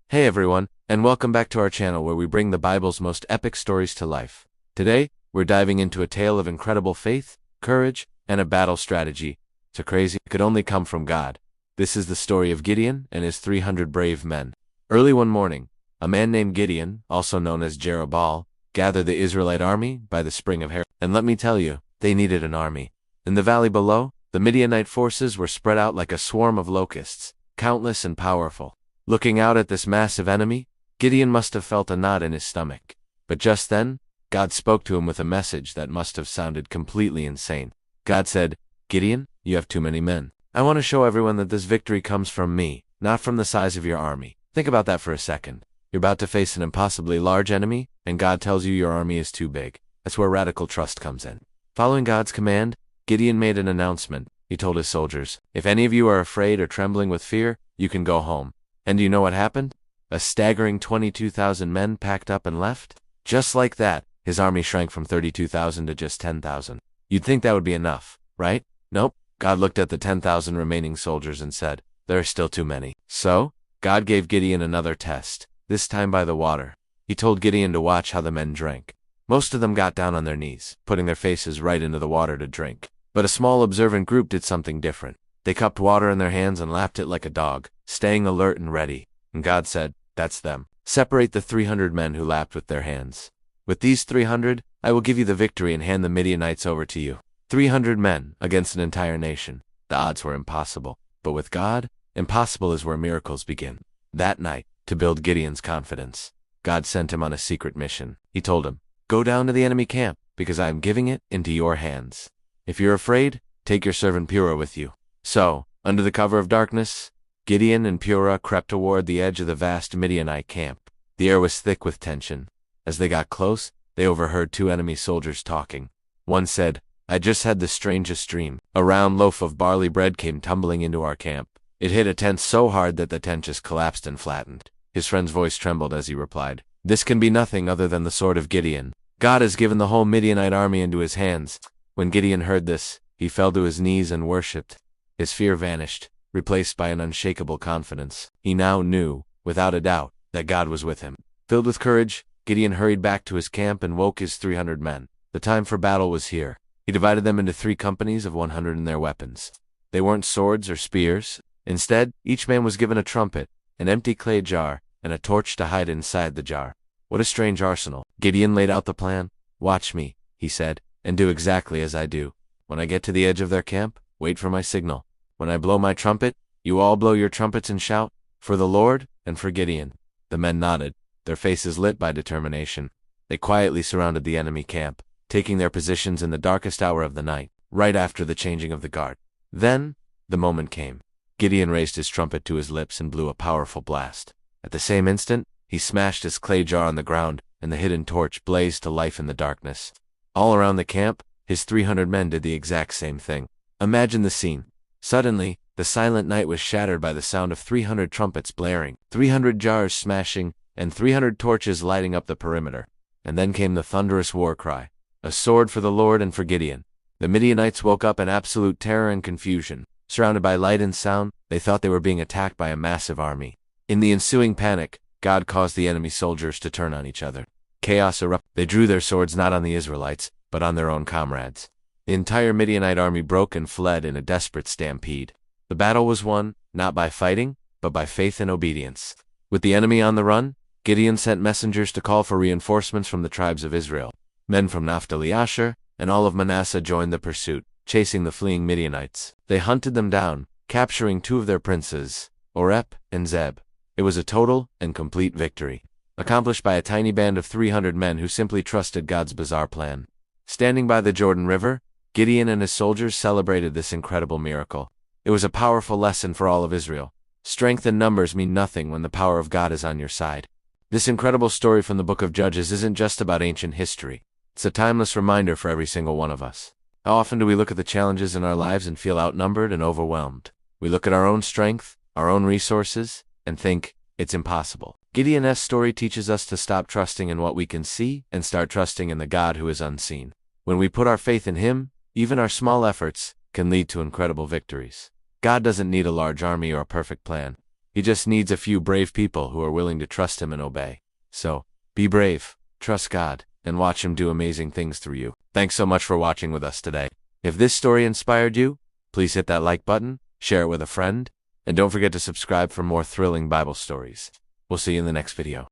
Hey everyone, and welcome back to our channel where we bring the Bible's most epic stories to life. Today, we're diving into a tale of incredible faith, courage, and a battle strategy so crazy it could only come from God. This is the story of Gideon and his 300 brave men. Early one morning, a man named Gideon, also known as Jerubbaal, gathered the Israelite army by the spring of Harod. And let me tell you, they needed an army. In the valley below, the Midianite forces were spread out like a swarm of locusts, countless and powerful. Looking out at this massive enemy, Gideon must have felt a knot in his stomach. But just then, God spoke to him with a message that must have sounded completely insane. God said, "Gideon, you have too many men. I want to show everyone that this victory comes from me, not from the size of your army." Think about that for a second. You're about to face an impossibly large enemy, and God tells you your army is too big. That's where radical trust comes in. Following God's command, Gideon made an announcement. He told his soldiers, "If any of you are afraid or trembling with fear, you can go home." And do you know what happened? A staggering 22,000 men packed up and left. Just like that, his army shrank from 32,000 to just 10,000. You'd think that would be enough, right? Nope. God looked at the 10,000 remaining soldiers and said, "There are still too many." So, God gave Gideon another test, this time by the water. He told Gideon to watch how the men drank. Most of them got down on their knees, putting their faces right into the water to drink. But a small observant group did something different. They cupped water in their hands and lapped it like a dog, staying alert and ready. And God said, "That's them. Separate the 300 men who lapped with their hands. With these 300, I will give you the victory and hand the Midianites over to you." 300 men against an entire nation. The odds were impossible. But with God, impossible is where miracles begin. That night, to build Gideon's confidence, God sent him on a secret mission. He told him, "Go down to the enemy camp, because I am giving it into your hands. If you're afraid, take your servant Purah with you." So, under the cover of darkness, Gideon and Purah crept toward the edge of the vast Midianite camp. The air was thick with tension. As they got close, they overheard two enemy soldiers talking. One said, "I just had the strangest dream. A round loaf of barley bread came tumbling into our camp. It hit a tent so hard that the tent just collapsed and flattened." His friend's voice trembled as he replied, "This can be nothing other than the sword of Gideon. God has given the whole Midianite army into his hands." When Gideon heard this, he fell to his knees and worshipped. His fear vanished, replaced by an unshakable confidence. He now knew, without a doubt, that God was with him. Filled with courage, Gideon hurried back to his camp and woke his 300 men. The time for battle was here. He divided them into 3 companies of 100 in their weapons. They weren't swords or spears. Instead, each man was given a trumpet, an empty clay jar, and a torch to hide inside the jar. What a strange arsenal. Gideon laid out the plan. "Watch me," he said, "and do exactly as I do. When I get to the edge of their camp, wait for my signal. When I blow my trumpet, you all blow your trumpets and shout, 'For the Lord and for Gideon.'" The men nodded, their faces lit by determination. They quietly surrounded the enemy camp, taking their positions in the darkest hour of the night, right after the changing of the guard. Then, the moment came. Gideon raised his trumpet to his lips and blew a powerful blast. At the same instant, he smashed his clay jar on the ground, and the hidden torch blazed to life in the darkness. All around the camp, his 300 men did the exact same thing. Imagine the scene. Suddenly, the silent night was shattered by the sound of 300 trumpets blaring, 300 jars smashing, and 300 torches lighting up the perimeter. And then came the thunderous war cry, "A sword for the Lord and for Gideon." The Midianites woke up in absolute terror and confusion. Surrounded by light and sound, they thought they were being attacked by a massive army. In the ensuing panic, God caused the enemy soldiers to turn on each other. Chaos erupted. They drew their swords not on the Israelites, but on their own comrades. The entire Midianite army broke and fled in a desperate stampede. The battle was won, not by fighting, but by faith and obedience. With the enemy on the run, Gideon sent messengers to call for reinforcements from the tribes of Israel. Men from Naphtali, Asher, and all of Manasseh joined the pursuit, chasing the fleeing Midianites. They hunted them down, capturing 2 of their princes, Oreb and Zeb. It was a total and complete victory, accomplished by a tiny band of 300 men who simply trusted God's bizarre plan. Standing by the Jordan River, Gideon and his soldiers celebrated this incredible miracle. It was a powerful lesson for all of Israel. Strength and numbers mean nothing when the power of God is on your side. This incredible story from the book of Judges isn't just about ancient history. It's a timeless reminder for every single one of us. How often do we look at the challenges in our lives and feel outnumbered and overwhelmed? We look at our own strength, our own resources, and think, it's impossible. Gideon's story teaches us to stop trusting in what we can see and start trusting in the God who is unseen. When we put our faith in Him, even our small efforts can lead to incredible victories. God doesn't need a large army or a perfect plan. He just needs a few brave people who are willing to trust him and obey. So, be brave, trust God, and watch him do amazing things through you. Thanks so much for watching with us today. If this story inspired you, please hit that like button, share it with a friend, and don't forget to subscribe for more thrilling Bible stories. We'll see you in the next video.